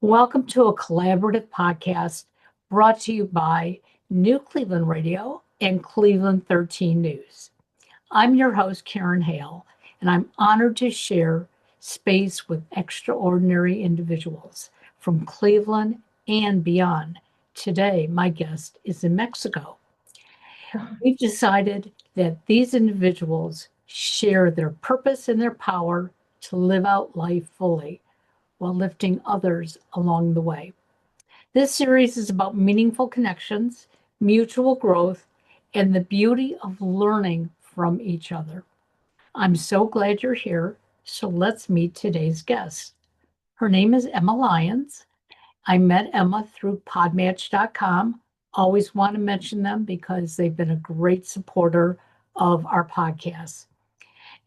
Welcome to a collaborative podcast brought to you by New Cleveland Radio and Cleveland 13 News. I'm your host, Karen Hale, and I'm honored to share space with extraordinary individuals from Cleveland and beyond. Today, my guest is in Mexico. We've decided that these individuals share their purpose and their power to live out life fully while lifting others along the way. This series is about meaningful connections, mutual growth, and the beauty of learning from each other. I'm so glad you're here, so let's meet today's guest. Her name is Emma Lyons. I met Emma through podmatch.com. Always want to mention them because they've been a great supporter of our podcast.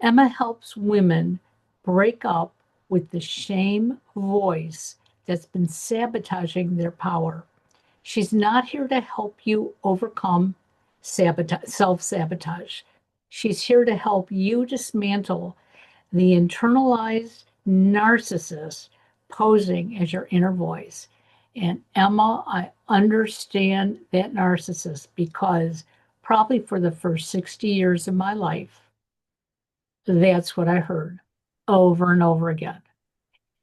Emma helps women break up with the shame voice that's been sabotaging their power. She's not here to help you overcome self-sabotage. She's here to help you dismantle the internalized narcissist posing as your inner voice. And Emma, I understand that narcissist because probably for the first 60 years of my life, that's what I heard over and over again.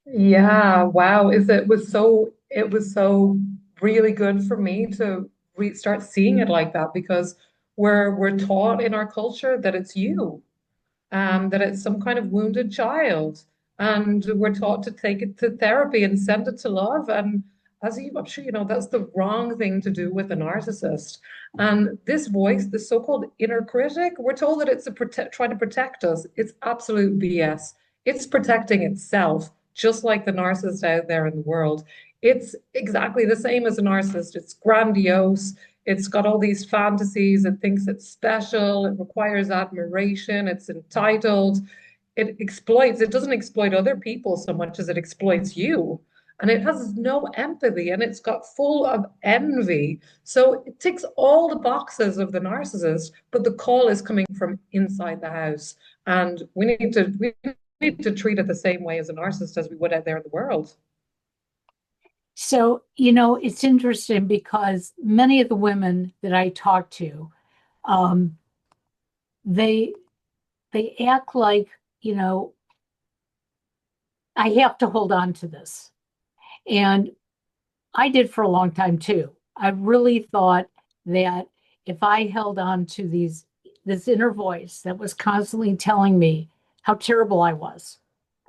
Yeah, wow. It was so really good for me to re start seeing it like that because we're taught in our culture that it's you, that it's some kind of wounded child. And we're taught to take it to therapy and send it to love. And I'm sure you know, that's the wrong thing to do with a narcissist. And this voice, the so-called inner critic, we're told that it's trying to protect us. It's absolute BS. It's protecting itself, just like the narcissist out there in the world. It's exactly the same as a narcissist. It's grandiose. It's got all these fantasies. It thinks it's special. It requires admiration. It's entitled. It doesn't exploit other people so much as it exploits you. And it has no empathy and it's got full of envy. So it ticks all the boxes of the narcissist, but the call is coming from inside the house. And we need to treat it the same way as a narcissist as we would out there in the world. So, it's interesting because many of the women that I talk to, um, they they act like, you know, I have to hold on to this. And I did for a long time too. I really thought that if I held on to this inner voice that was constantly telling me how terrible I was,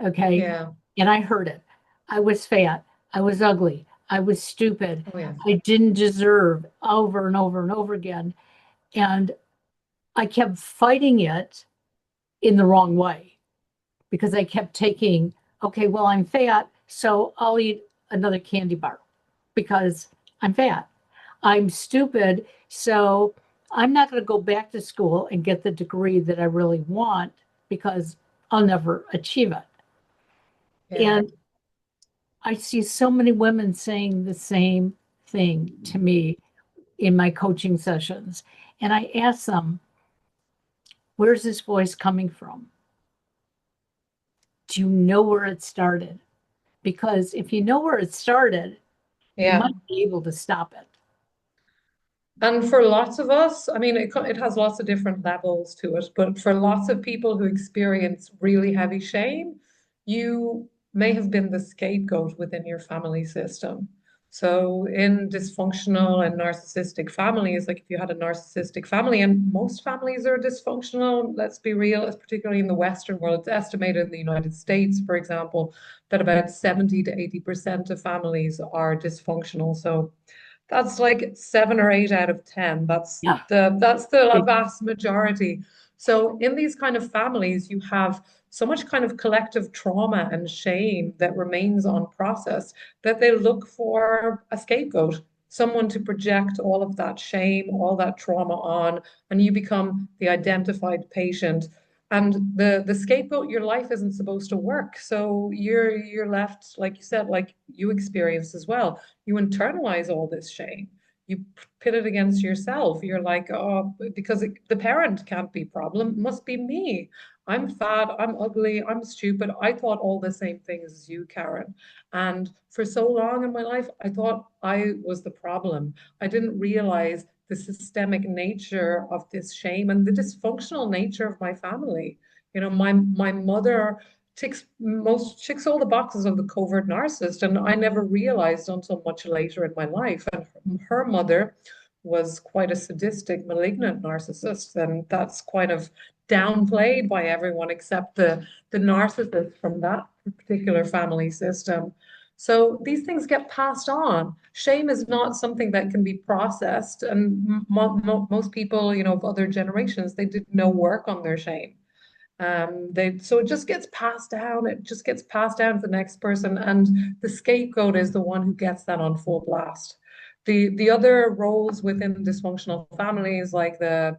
okay, Yeah. and I heard it. I was fat, I was ugly, I was stupid, Oh, yeah. I didn't deserve over and over and over again. And I kept fighting it in the wrong way because I kept taking, okay, well, I'm fat, so I'll eat another candy bar because I'm fat. I'm stupid, so I'm not going to go back to school and get the degree that I really want because I'll never achieve it. Yeah. And I see so many women saying the same thing to me in my coaching sessions. And I ask them, where's this voice coming from? Do you know where it started? Because if you know where it started, you Yeah. might be able to stop it. And for lots of us, I mean, it has lots of different levels to it, but for lots of people who experience really heavy shame, you may have been the scapegoat within your family system. So in dysfunctional and narcissistic families, like if you had a narcissistic family, and most families are dysfunctional, let's be real, it's particularly in the Western world, it's estimated in the United States, for example, that about 70 to 80% of families are dysfunctional. So that's like 7 or 8 out of 10. Yeah. That's the vast majority. So in these kind of families, you have so much kind of collective trauma and shame that remains unprocessed that they look for a scapegoat, someone to project all of that shame, all that trauma on, and you become the identified patient. And the scapegoat, your life isn't supposed to work. So you're left, like you said, like you experienced as well, you internalize all this shame. You pit it against yourself. You're like, oh, because the parent can't be problem, it must be me. I'm fat, I'm ugly, I'm stupid. I thought all the same things as you, Karen. And for so long in my life, I thought I was the problem. I didn't realize the systemic nature of this shame and the dysfunctional nature of my family. You know, my mother ticks all the boxes of the covert narcissist, and I never realized until much later in my life. And her mother was quite a sadistic, malignant narcissist, and that's kind of downplayed by everyone except the narcissist from that particular family system. So these things get passed on. Shame is not something that can be processed, and most people, you know, of other generations, they did no work on their shame. They so it just gets passed down. It just gets passed down to the next person, and the scapegoat is the one who gets that on full blast. The other roles within dysfunctional families, like the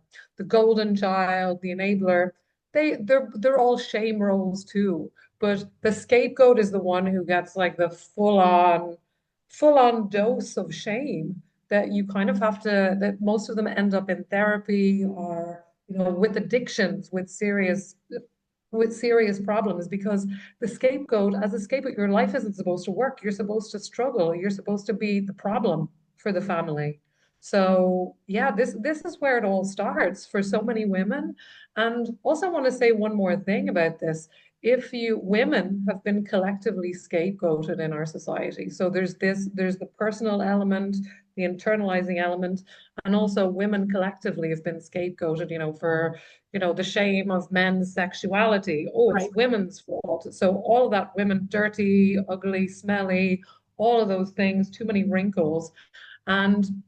golden child, the enabler, they're all shame roles too. But the scapegoat is the one who gets like the full on dose of shame that you kind of have to, that most of them end up in therapy or, you know, with addictions, with serious problems, because the scapegoat, as a scapegoat, your life isn't supposed to work. You're supposed to struggle. You're supposed to be the problem for the family. So yeah, this is where it all starts for so many women. And also want to say one more thing about this. If you women have been collectively scapegoated in our society. So there's the personal element, the internalizing element, and also women collectively have been scapegoated, you know, for, you know, the shame of men's sexuality. Oh, it's Right. women's fault. So all of that, women dirty, ugly, smelly, all of those things, too many wrinkles. And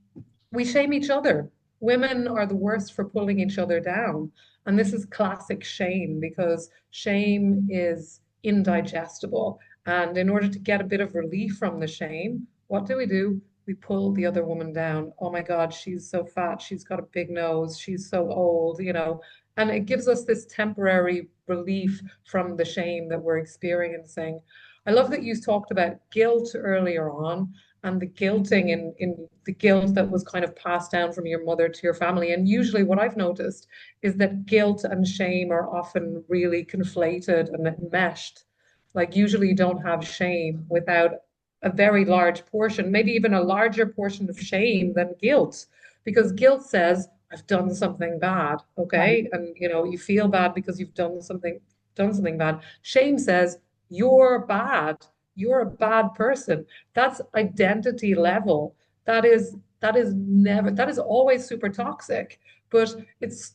we shame each other. Women are the worst for pulling each other down. And this is classic shame because shame is indigestible. And in order to get a bit of relief from the shame, what do? We pull the other woman down. Oh my God, she's so fat. She's got a big nose. She's so old, you know. And it gives us this temporary relief from the shame that we're experiencing. I love that you talked about guilt earlier on and the guilting in the guilt that was kind of passed down from your mother to your family. And usually what I've noticed is that guilt and shame are often really conflated and meshed. Like usually you don't have shame without a very large portion, maybe even a larger portion of shame than guilt, because guilt says, I've done something bad, Right. okay? And you know, you feel bad because you've done something bad. Shame says, you're bad. You're a bad person. That's identity level. That is always super toxic. But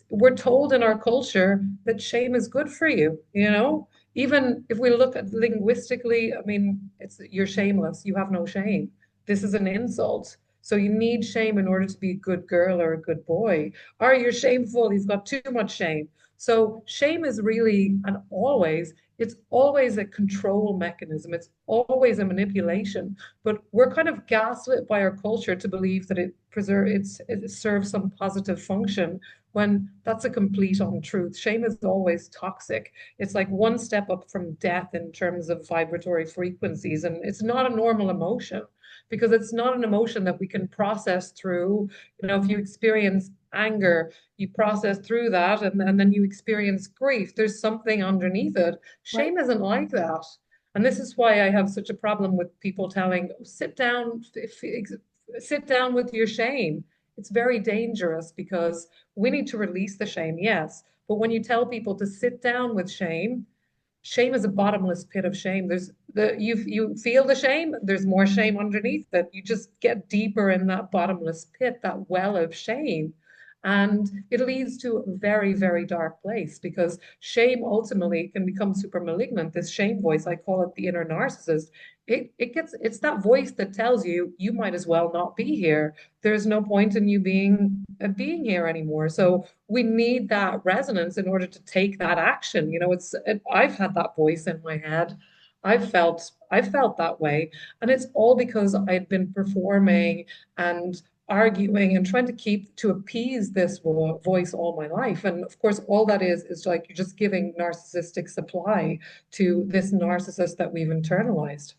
we're told in our culture that shame is good for you, you know? Even if we look at linguistically, I mean, it's you're shameless, you have no shame. This is an insult. So you need shame in order to be a good girl or a good boy. Or you're shameful, he's got too much shame. So shame is really and always it's always a control mechanism. It's always a manipulation. But we're kind of gaslit by our culture to believe that it serves some positive function when that's a complete untruth. Shame is always toxic. It's like one step up from death in terms of vibratory frequencies. And it's not a normal emotion because it's not an emotion that we can process through. You know, if you experience anger, you process through that and then you experience grief. There's something underneath it. Right. Shame isn't like that. And this is why I have such a problem with people telling, sit down with your shame. It's very dangerous because we need to release the shame, yes. But when you tell people to sit down with shame, shame is a bottomless pit of shame. You feel the shame, there's more shame underneath that. You just get deeper in that bottomless pit, that well of shame. And it leads to a very, very dark place because shame ultimately can become super malignant. This shame voice, I call it the inner narcissist. It's that voice that tells you you might as well not be here. There's no point in you being here anymore. So we need that resonance in order to take that action. You know, I've had that voice in my head. I felt that way. And it's all because I'd been performing and arguing and trying to keep to appease this voice all my life. And of course, all that is like you're just giving narcissistic supply to this narcissist that we've internalized.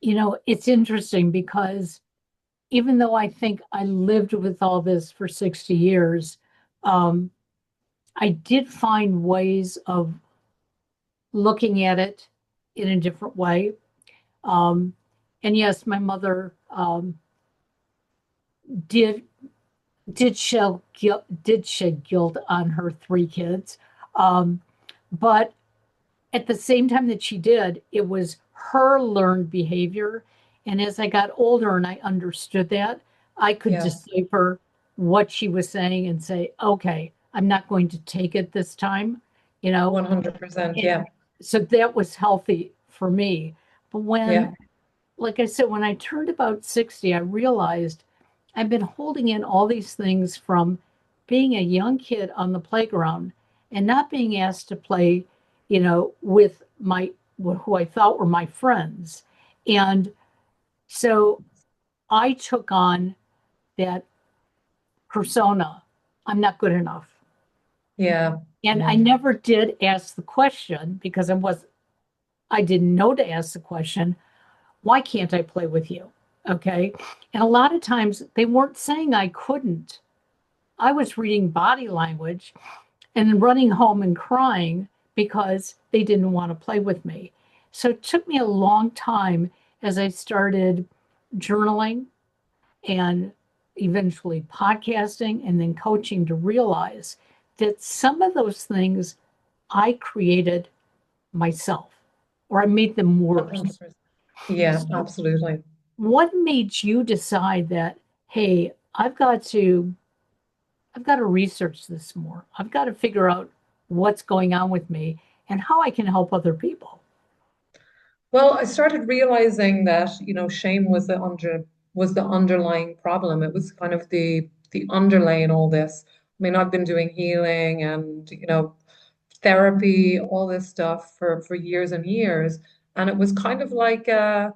You know, it's interesting because even though I think I lived with all this for 60 years, um, I did find ways of looking at it in a different way. Um, and yes, my mother did did shed guilt on her three kids, um, but at the same time that she did, it was her learned behavior. And as I got older and I understood that, I could Yeah, decipher what she was saying and say, okay, I'm not going to take it this time, you know. 100%. And Yeah, so that was healthy for me. But yeah, when, like I said, when I turned about 60, I realized I've been holding in all these things from being a young kid on the playground and not being asked to play, with who I thought were my friends. And so I took on that persona. I'm not good enough. yeah, And I yeah. never did ask the question because I didn't know to ask the question, why can't I play with you? Okay. And a lot of times they weren't saying I couldn't. I was reading body language and then running home and crying because they didn't want to play with me. So it took me a long time as I started journaling and eventually podcasting and then coaching to realize that some of those things I created myself or I made them worse. 100%. Yeah, So, absolutely. what made you decide that, hey, I've got to research this more. I've got to figure out what's going on with me and how I can help other people. Well, I started realizing that, shame was the underlying problem. It was kind of the underlay in all this. I mean, I've been doing healing and, therapy, all this stuff for years and years. And it was kind of like I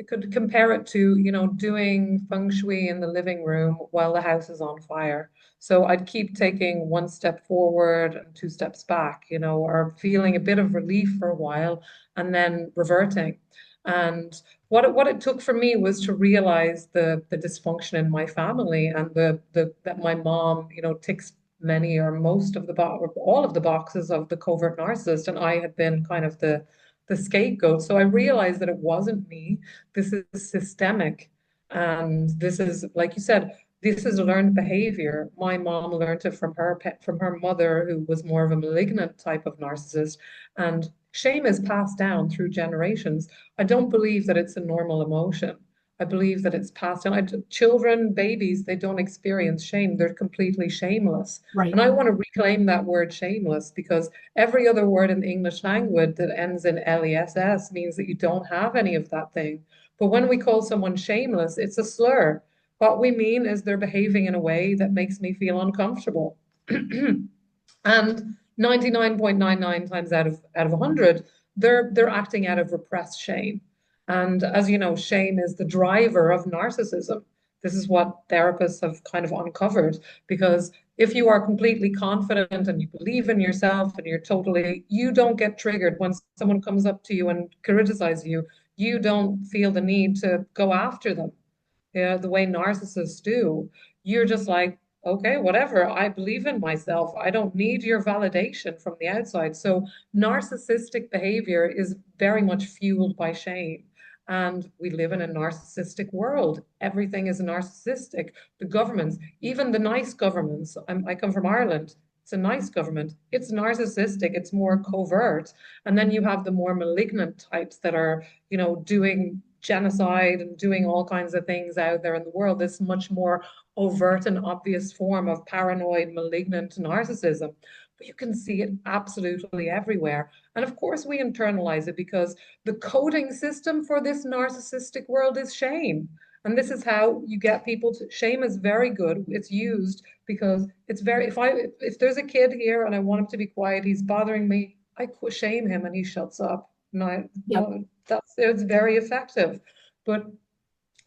could compare it to, doing feng shui in the living room while the house is on fire. So I'd keep taking one step forward and two steps back, or feeling a bit of relief for a while and then reverting. And what it took for me was to realize the dysfunction in my family and the that my mom, ticks many or most of the or all of the boxes of the covert narcissist, and I had been kind of the scapegoat. So I realized that it wasn't me. This is systemic, and this is, like you said, this is learned behavior. My mom learned it from from her mother, who was more of a malignant type of narcissist, and shame is passed down through generations. I don't believe that it's a normal emotion. I believe that it's passed down. Children, babies, they don't experience shame. They're completely shameless. Right. And I want to reclaim that word shameless because every other word in the English language that ends in less means that you don't have any of that thing. But when we call someone shameless, it's a slur. What we mean is they're behaving in a way that makes me feel uncomfortable. And 99.99 times out of 100, they're acting out of repressed shame. And as you know, shame is the driver of narcissism. This is what therapists have kind of uncovered because if you are completely confident and you believe in yourself and you don't get triggered when someone comes up to you and criticizes you. You don't feel the need to go after them, yeah, the way narcissists do. You're just like, okay, whatever. I believe in myself. I don't need your validation from the outside. So narcissistic behavior is very much fueled by shame. And we live in a narcissistic world. Everything is narcissistic. The governments, even the nice governments, I come from Ireland. It's a nice government. It's narcissistic. It's more covert. And then you have the more malignant types that are, doing genocide and doing all kinds of things out there in the world. This much more overt and obvious form of paranoid, malignant narcissism. But you can see it absolutely everywhere. And of course, we internalize it because the coding system for this narcissistic world is shame. And this is how you get people to shame is very good. It's used because it's very if there's a kid here and I want him to be quiet, he's bothering me, I shame him and he shuts up. No, Yep. no, it's very effective, but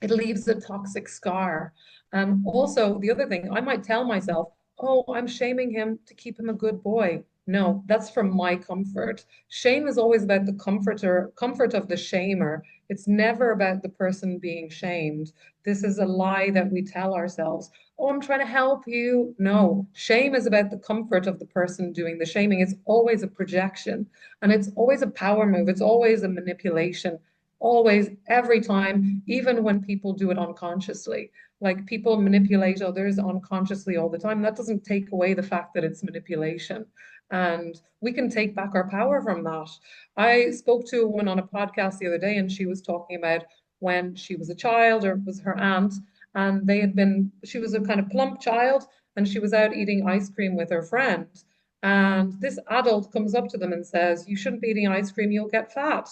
it leaves a toxic scar. And also the other thing, I might tell myself, oh, I'm shaming him to keep him a good boy. No, that's for my comfort. Shame is always about the comfort of the shamer. It's never about the person being shamed. This is a lie that we tell ourselves. Oh, I'm trying to help you. No, shame is about the comfort of the person doing the shaming. It's always a projection and it's always a power move. It's always a manipulation. Always, every time, even when people do it unconsciously. Like people manipulate others unconsciously all the time. That doesn't take away the fact that it's manipulation. And we can take back our power from that. I spoke to a woman on a podcast the other day, and she was talking about when she was a child, or it was her aunt, and she was a kind of plump child, and she was out eating ice cream with her friend. And this adult comes up to them and says, "You shouldn't be eating ice cream, you'll get fat."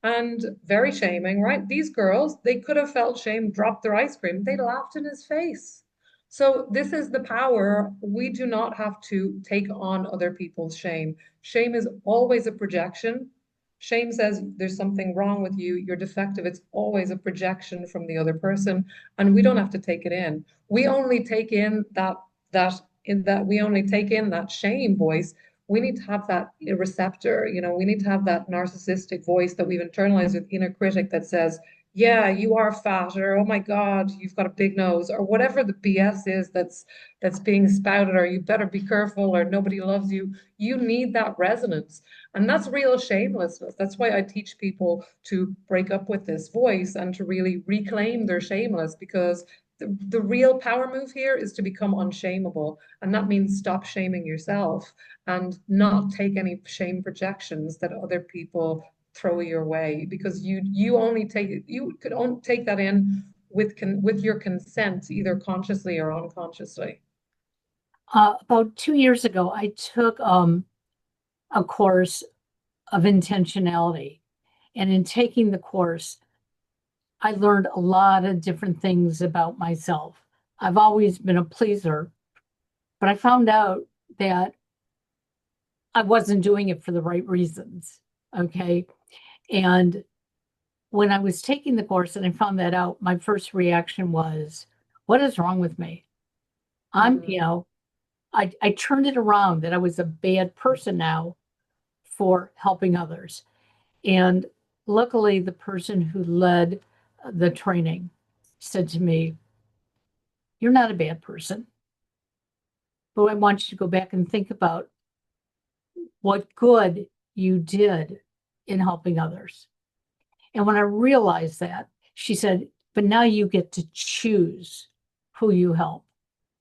And very shaming, right? These girls, they could have felt shame, dropped their ice cream. They laughed in his face. So this is the power. We do not have to take on other people's shame. Shame is always a projection. Shame says there's something wrong with you, you're defective. It's always a projection from the other person, and we don't have to take it in. We only take in we only take in that shame voice. We need to have that receptor, we need to have that narcissistic voice that we've internalized with inner critic that says, yeah, you are fat, or oh my God, you've got a big nose, or whatever the BS is that's being spouted, or you better be careful, or nobody loves you. You need that resonance. And that's real shamelessness. That's why I teach people to break up with this voice and to really reclaim their shameless, because the real power move here is to become unshameable. And that means stop shaming yourself and not take any shame projections that other people throw your way, because you could only take that in with your consent, either consciously or unconsciously. About 2 years ago, I took a course of intentionality. And in taking the course, I learned a lot of different things about myself. I've always been a pleaser, but I found out that I wasn't doing it for the right reasons. Okay. And when I was taking the course and I found that out, my first reaction was, what is wrong with me? I'm, Mm. you know, I turned it around that I was a bad person now for helping others. And luckily, the person who led the training said to me, you're not a bad person, but I want you to go back and think about what good you did in helping others. And when I realized that, she said, but now you get to choose who you help.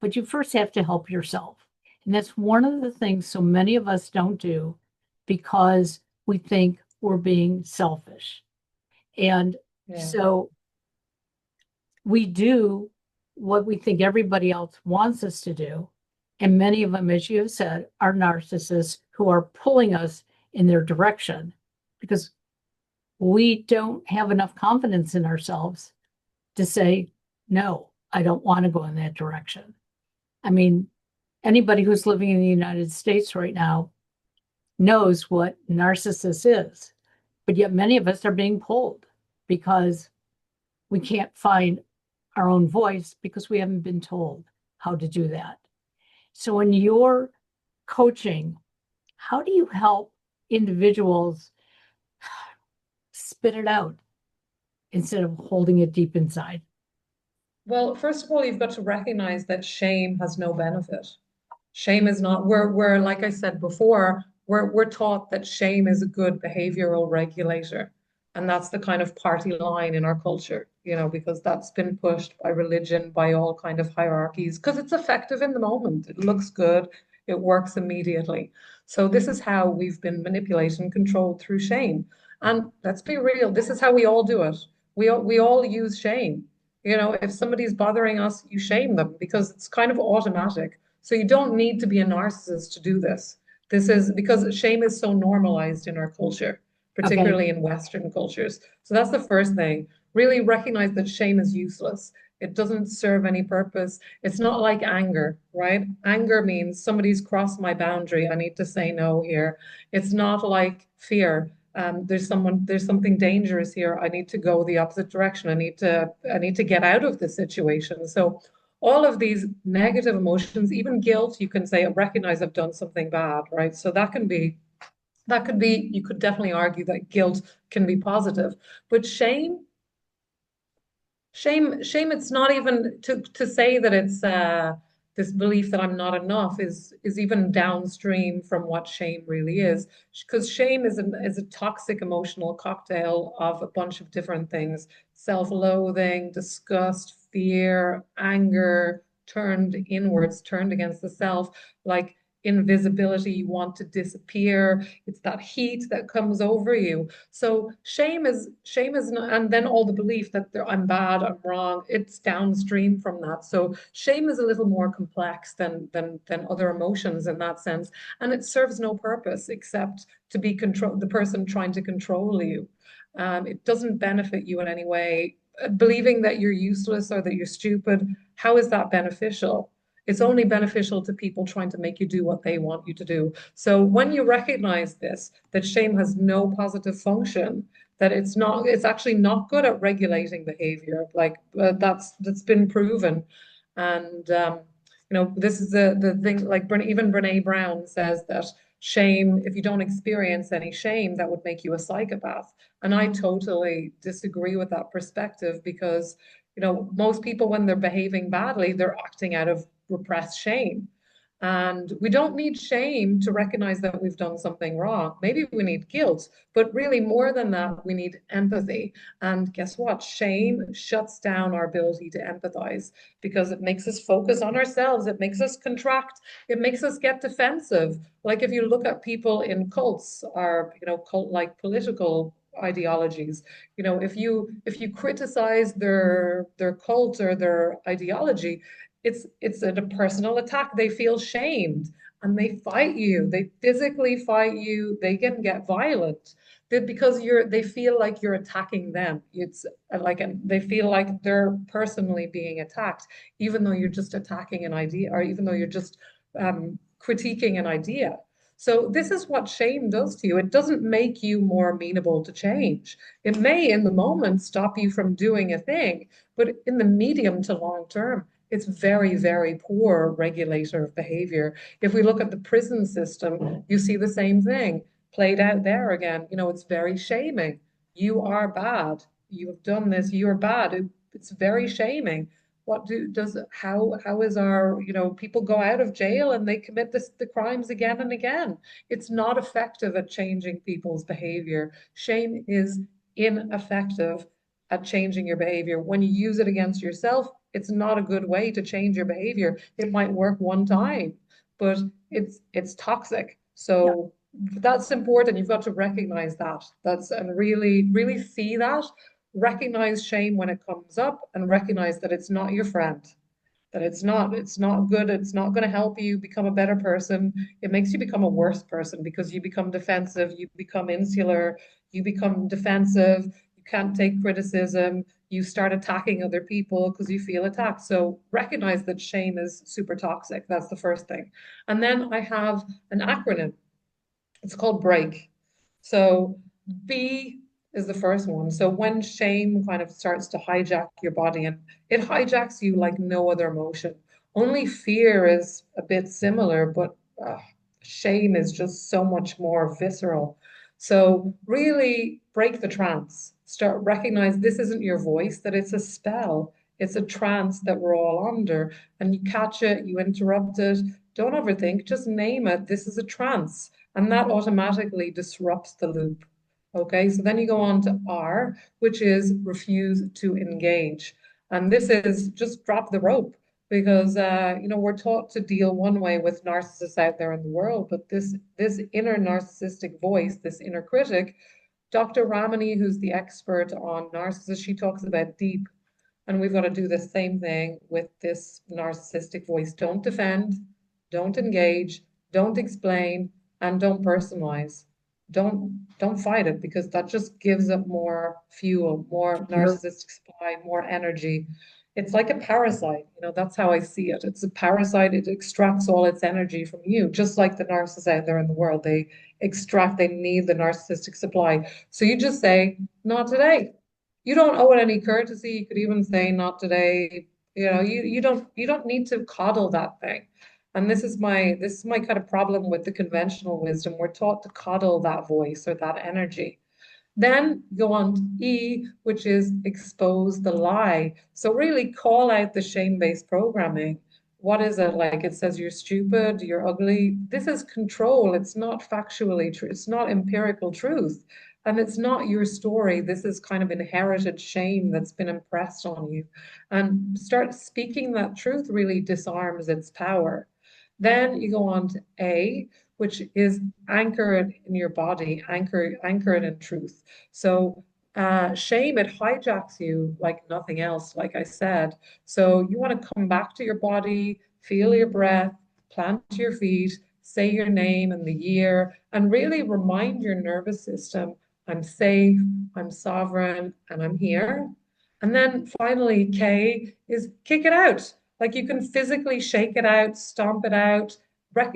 But you first have to help yourself. And that's one of the things so many of us don't do because we think we're being selfish. And Yeah. so we do what we think everybody else wants us to do. And many of them, as you have said, are narcissists who are pulling us in their direction because we don't have enough confidence in ourselves to say, no, I don't want to go in that direction. I mean, anybody who's living in the United States right now knows what narcissist is, but yet many of us are being pulled because we can't find our own voice because we haven't been told how to do that. So, in your coaching, how do you help individuals spit it out instead of holding it deep inside? Well, first of all, you've got to recognize that shame has no benefit. Shame is not, we're like I said before, we're taught that shame is a good behavioral regulator. And that's the kind of party line in our culture, because that's been pushed by religion, by all kind of hierarchies, because it's effective in the moment. It looks good, it works immediately. So this is how we've been manipulated and controlled through shame. And let's be real, this is how we all do it. We all use shame. If somebody's bothering us, you shame them because it's kind of automatic. So you don't need to be a narcissist to do this. This is because shame is so normalized in our culture, Okay. particularly in Western cultures. So that's the first thing. Really recognize that shame is useless. It doesn't serve any purpose. It's not like anger, right? Anger means somebody's crossed my boundary. I need to say no here. It's not like fear. There's something dangerous here. I need to go the opposite direction. I need to get out of this situation. So all of these negative emotions, even guilt, you can say, recognize I've done something bad, right? So that could be, you could definitely argue that guilt can be positive. But shame, it's not even to say that it's this belief that I'm not enough is even downstream from what shame really is. Because shame is a toxic emotional cocktail of a bunch of different things: self-loathing, disgust, fear, anger, turned inwards, turned against the self, like invisibility, you want to disappear. It's that heat that comes over you. So shame is not, and then all the belief that I'm bad, I'm wrong, it's downstream from that. So shame is a little more complex than other emotions in that sense, and it serves no purpose except to be control the person trying to control you. It doesn't benefit you in any way. Believing that you're useless or that you're stupid, how is that beneficial? It's only beneficial to people trying to make you do what they want you to do. So when you recognize this, that shame has no positive function, that it's actually not good at regulating behavior. Like that's been proven. And this is the thing. Like even Brene Brown says that shame, if you don't experience any shame, that would make you a psychopath. And I totally disagree with that perspective because most people, when they're behaving badly, they're acting out of repressed shame. And we don't need shame to recognize that we've done something wrong. Maybe we need guilt, but really more than that, we need empathy. And guess what? Shame shuts down our ability to empathize because it makes us focus on ourselves. It makes us contract. It makes us get defensive. Like if you look at people in cults or, cult-like political ideologies, if you criticize their cult or their ideology, it's a personal attack. They feel shamed and they fight you. They physically fight you. They can get violent because they feel like you're attacking them. It's like they feel like they're personally being attacked, even though you're just attacking an idea, or even though you're just critiquing an idea. So this is what shame does to you. It doesn't make you more amenable to change. It may, in the moment, stop you from doing a thing, but in the medium to long term, it's very, very poor regulator of behavior. If we look at the prison system, you see the same thing played out there again. It's very shaming. You are bad. You have done this. You're bad. It's very shaming. What do does how is our people go out of jail and they commit the crimes again and again? It's not effective at changing people's behavior. Shame is ineffective at changing your behavior. When you use it against yourself, it's not a good way to change your behavior. It might work one time, but it's toxic. Yeah. So that's important. You've got to recognize that. And really, really see that. Recognize shame when it comes up and recognize that it's not your friend. That it's not good. It's not going to help you become a better person. It makes you become a worse person because you become defensive, you become insular, you become defensive, you can't take criticism, you start attacking other people because you feel attacked. So recognize that shame is super toxic. That's the first thing. And then I have an acronym. It's called BREAK. So B is the first one. So when shame kind of starts to hijack your body, and it hijacks you like no other emotion. Only fear is a bit similar, but shame is just so much more visceral. So really break the trance. Start recognize this isn't your voice, that it's a spell. It's a trance that we're all under. And you catch it, you interrupt it. Don't overthink, just name it. This is a trance. And that automatically disrupts the loop. Okay, so then you go on to R, which is refuse to engage. And this is just drop the rope because we're taught to deal one way with narcissists out there in the world, but this inner narcissistic voice, this inner critic, Dr. Ramani, who's the expert on narcissists, she talks about deep, and we've got to do the same thing with this narcissistic voice. Don't defend, don't engage, don't explain, and don't personalize. Don't fight it because that just gives it more fuel, more You're narcissistic supply, more energy. It's like a parasite, that's how I see it. It's a parasite, it extracts all its energy from you, just like the narcissists out there in the world. They need the narcissistic supply. So you just say, not today. You don't owe it any courtesy. You could even say, not today. You don't need to coddle that thing. And this is my kind of problem with the conventional wisdom. We're taught to coddle that voice or that energy. Then go on to E, which is expose the lie. So really call out the shame-based programming. What is it like? It says you're stupid, you're ugly. This is control. It's not factually true. It's not empirical truth. And it's not your story. This is kind of inherited shame that's been impressed on you. And start speaking that truth really disarms its power. Then you go on to A, which is anchor it in your body, anchor it in truth. So shame, it hijacks you like nothing else, like I said. So you want to come back to your body, feel your breath, plant your feet, say your name and the year, and really remind your nervous system, I'm safe, I'm sovereign, and I'm here. And then finally, K is kick it out. Like you can physically shake it out, stomp it out,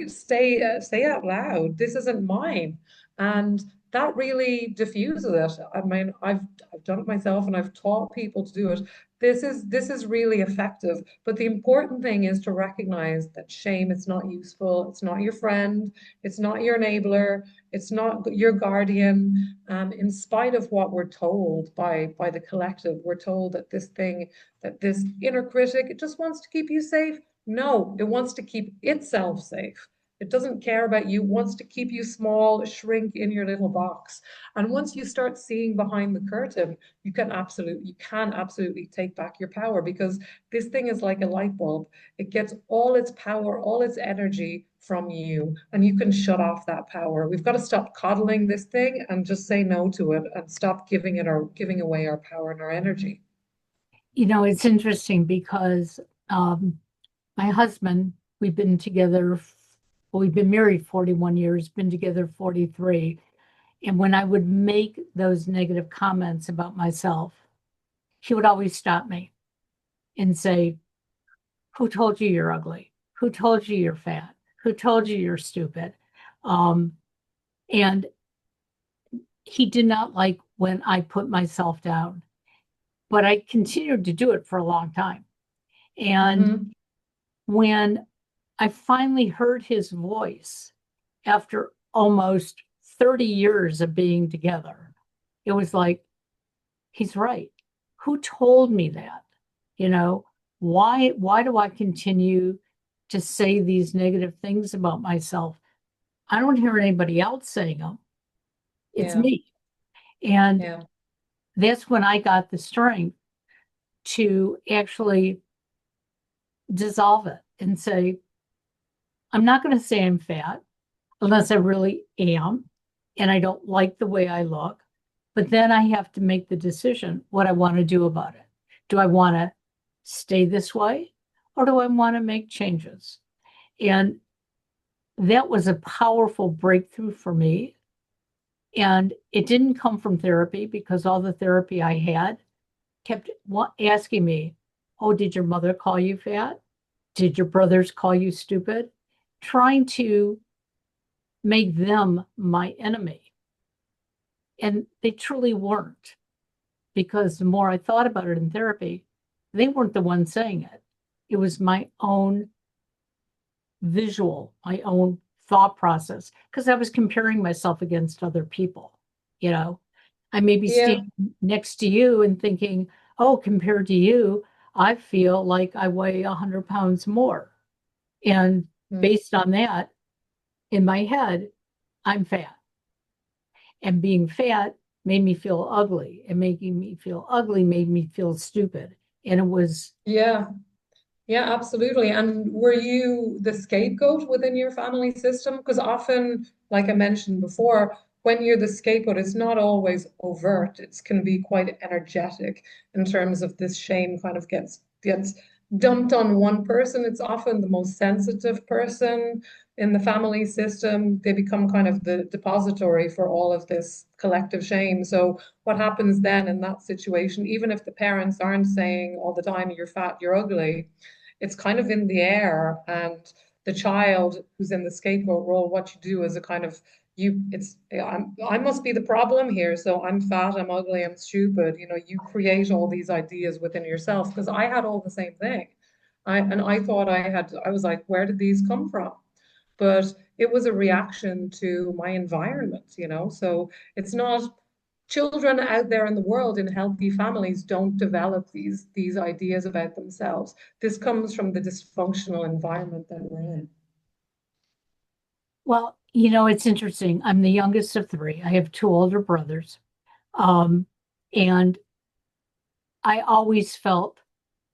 say out loud, this isn't mine. And that really diffuses it. I mean, I've done it myself and I've taught people to do it. This is really effective. But the important thing is to recognize that shame is not useful. It's not your friend. It's not your enabler. It's not your guardian. In spite of what we're told by the collective, we're told that this inner critic, it just wants to keep you safe. No, it wants to keep itself safe. It doesn't care about you, it wants to keep you small, shrink in your little box. And once you start seeing behind the curtain, you can absolutely take back your power because this thing is like a light bulb. It gets all its power, all its energy from you, and you can shut off that power. We've got to stop coddling this thing and just say no to it and stop giving away our power and our energy. It's interesting because um, my husband, we've been together, well, we've been married 41 years, been together 43. And when I would make those negative comments about myself, he would always stop me and say, who told you you're ugly? Who told you you're fat? Who told you you're stupid? Um, and he did not like when I put myself down, but I continued to do it for a long time. And Mm-hmm. when I finally heard his voice after almost 30 years of being together, it was like, he's right. Who told me that? You know, why do I continue to say these negative things about myself? I don't hear anybody else saying them. It's Yeah, me. And yeah, that's when I got the strength to actually dissolve it and say, I'm not going to say I'm fat unless I really am and I don't like the way I look. But then I have to make the decision what I want to do about it. Do I want to stay this way or do I want to make changes? And that was a powerful breakthrough for me. And it didn't come from therapy because all the therapy I had kept asking me, oh, did your mother call you fat? Did your brothers call you stupid? Trying to make them my enemy. And they truly weren't, because the more I thought about it in therapy, they weren't the ones saying it. It was my own visual, my own thought process, because I was comparing myself against other people. You know, I may be yeah. standing next to you and thinking, oh, compared to you, I feel like I weigh 100 pounds more. And Mm. based on that, in my head, I'm fat. And being fat made me feel ugly. And making me feel ugly made me feel stupid. And it was, Yeah, yeah, absolutely. And were you the scapegoat within your family system? Because often, like I mentioned before, when you're the scapegoat, it's not always overt. It can be quite energetic in terms of this shame kind of gets dumped on one person. It's often the most sensitive person in the family system. They become kind of the depository for all of this collective shame. So what happens then in that situation, even if the parents aren't saying all the time, you're fat, you're ugly, it's kind of in the air. And the child who's in the scapegoat role, what you do is a kind of I must be the problem here. So I'm fat, I'm ugly, I'm stupid. You know, you create all these ideas within yourself because I had all the same thing. I thought I was like, where did these come from? But it was a reaction to my environment, you know. So it's not children out there in the world in healthy families don't develop these ideas about themselves. This comes from the dysfunctional environment that we're in. Well, you know, it's interesting. I'm the youngest of three. I have two older brothers. Um, and I always felt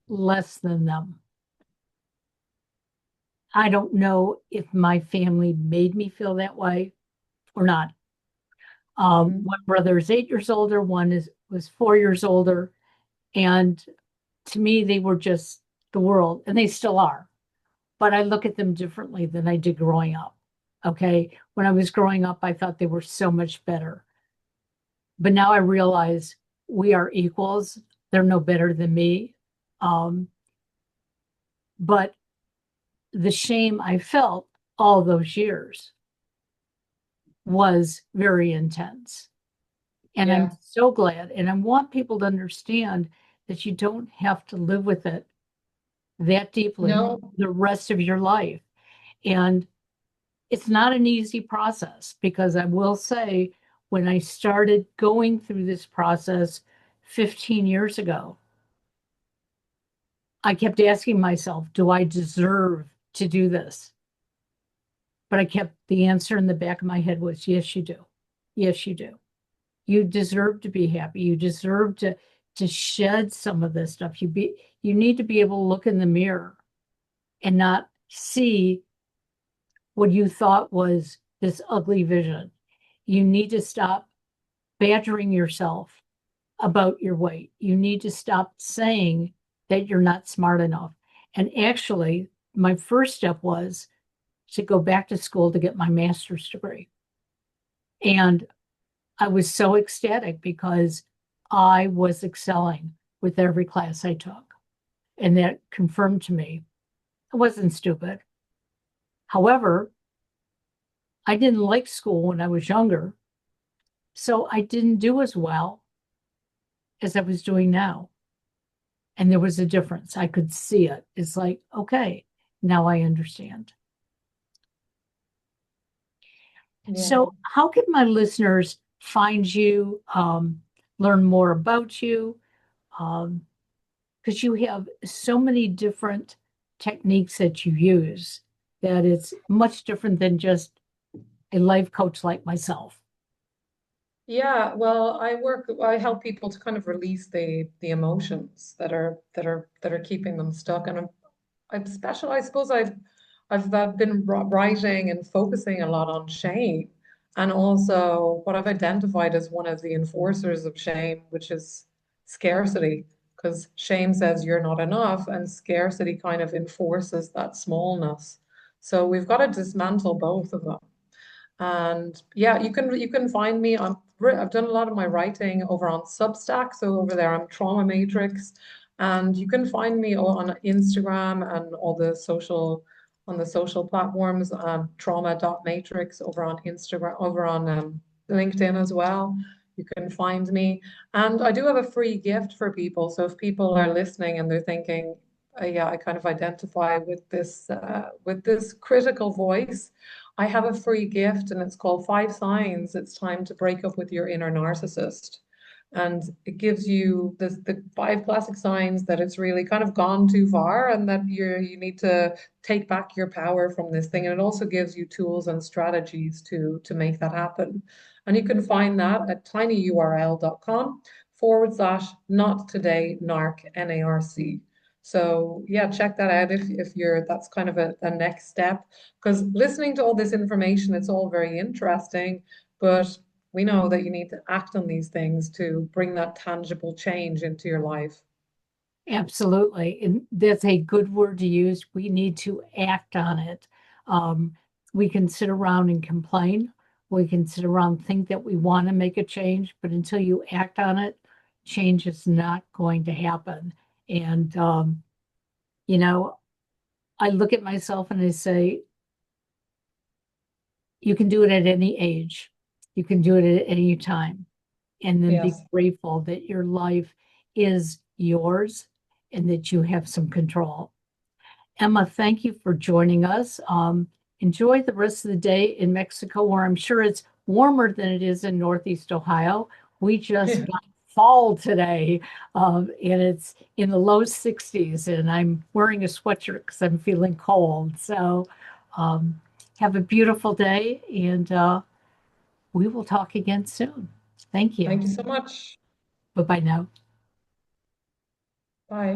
less than them. I don't know if my family made me feel that way or not. One Mhm. brother is 8 years older, was 4 years older, and to me, they were just the world, and they still are. But I look at them differently than I did growing up. Okay, when I was growing up, I thought they were so much better, but now I realize we are equals. They're no better than me. Um, but the shame I felt all those years was very intense. And I'm Yeah. so glad. And I want people to understand that you don't have to live with it that deeply No. the rest of your life. And it's not an easy process because I will say, when I started going through this process 15 years ago, I kept asking myself, do I deserve to do this? But I kept the answer in the back of my head was, yes, you do. Yes, you do. You deserve to be happy. You deserve to shed some of this stuff. You need to be able to look in the mirror and not see what you thought was this ugly vision. You need to stop badgering yourself about your weight. You need to stop saying that you're not smart enough. And actually, my first step was to go back to school to get my master's degree. And I was so ecstatic because I was excelling with every class I took. And that confirmed to me I wasn't stupid. However, I didn't like school when I was younger. So I didn't do as well as I was doing now. And there was a difference. I could see it. It's like, okay, now I understand. Yeah. So, how can my listeners find you, learn more about you? Um, because you have so many different techniques that you use that it's much different than just a life coach like myself. Yeah, well, I help people to kind of release the emotions that are keeping them stuck. And I'm special, I suppose I've been writing and focusing a lot on shame and also what I've identified as one of the enforcers of shame, which is scarcity, because shame says you're not enough and scarcity kind of enforces that smallness. So we've got to dismantle both of them. And yeah, you can find me. I've done a lot of my writing over on Substack. So over there, I'm Trauma Matrix, and you can find me on Instagram and all the social platforms. Trauma.matrix over on Instagram, over on LinkedIn as well. You can find me, and I do have a free gift for people. So if people are listening and they're thinking, yeah, I kind of identify with this critical voice. I have a free gift and it's called 5 Signs It's Time to Break Up with Your Inner Narcissist. And it gives you the 5 classic signs that it's really kind of gone too far and that you need to take back your power from this thing. And it also gives you tools and strategies to make that happen. And you can find that at tinyurl.com/ not today narc NARC. So yeah, check that out if you're that's kind of a next step. Because listening to all this information, it's all very interesting, but we know that you need to act on these things to bring that tangible change into your life. Absolutely. And that's a good word to use. We need to act on it. Um, we can sit around and complain. We can sit around and think that we want to make a change, but until you act on it, change is not going to happen. And, you know, I look at myself and I say, you can do it at any age. You can do it at any time. And then be Yes. grateful that your life is yours and that you have some control. Emma, thank you for joining us. Enjoy the rest of the day in Mexico, where I'm sure it's warmer than it is in Northeast Ohio. We just got fall today, and it's in the low 60s, and I'm wearing a sweatshirt because I'm feeling cold. So um, have a beautiful day, and we will talk again soon. Thank you. Thank you so much. Bye bye now. Bye.